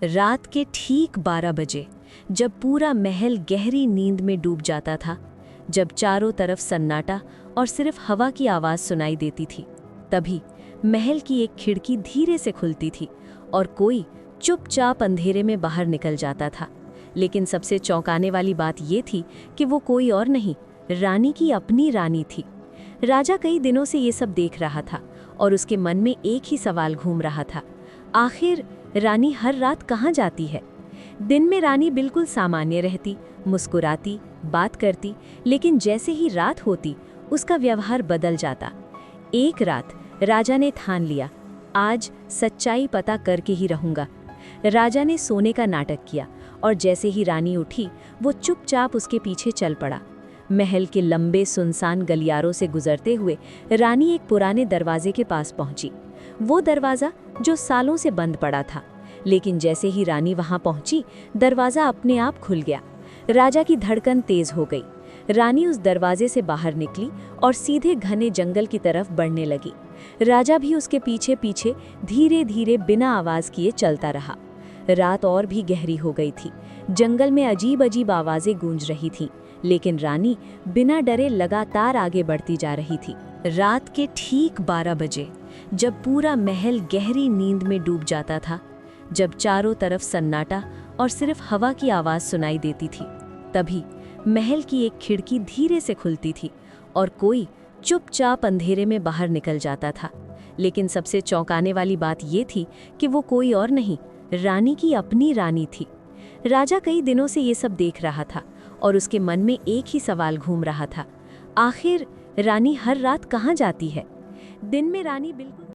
रात के ठीक 12 बजे, जब पूरा महल गहरी नींद में डूब जाता था, जब चारों तरफ सन्नाटा और सिर्फ हवा की आवाज़ सुनाई देती थी, तभी महल की एक खिड़की धीरे से खुलती थी और कोई चुपचाप अंधेरे में बाहर निकल जाता था। लेकिन सबसे चौंकाने वाली बात ये थी कि वो कोई और नहीं, रानी की अपनी रानी थी। राजा कई दिनों से ये सब देख रहा था और उसके मन में एक ही सवाल घूम रहा था, आखिर रानी हर रात कहाँ जाती है? दिन में रानी बिल्कुल सामान्य रहती, मुस्कुराती, बात करती, लेकिन जैसे ही रात होती उसका व्यवहार बदल जाता। एक रात राजा ने ठान लिया, आज सच्चाई पता करके ही रहूंगा। राजा ने सोने का नाटक किया और जैसे ही रानी उठी वो चुपचाप उसके पीछे चल पड़ा। महल के लंबे सुनसान गलियारों से गुजरते हुए रानी एक पुराने दरवाजे के पास पहुंची। वो दरवाज़ा जो सालों से बंद पड़ा था, लेकिन जैसे ही रानी वहां पहुंची दरवाज़ा अपने आप खुल गया। राजा की धड़कन तेज हो गई। रानी उस दरवाजे से बाहर निकली और सीधे घने जंगल की तरफ बढ़ने लगी। राजा भी उसके पीछे पीछे धीरे धीरे बिना आवाज़ किए चलता रहा। रात और भी गहरी हो गई थी। जंगल में अजीब अजीब आवाज़ें गूंज रही थीं, लेकिन रानी बिना डरे लगातार आगे बढ़ती जा रही थी। रात के ठीक 12 बजे, जब पूरा महल गहरी नींद में डूब जाता था, जब चारों तरफ सन्नाटा और सिर्फ हवा की आवाज़ सुनाई देती थी, तभी महल की एक खिड़की धीरे से खुलती थी और कोई चुपचाप अंधेरे में बाहर निकल जाता था। लेकिन सबसे चौंकाने वाली बात ये थी कि वो कोई और नहीं, रानी की अपनी रानी थी। राजा कई दिनों से ये सब देख रहा था और उसके मन में एक ही सवाल घूम रहा था, आखिर रानी हर रात कहाँ जाती है? दिन में रानी बिल्कुल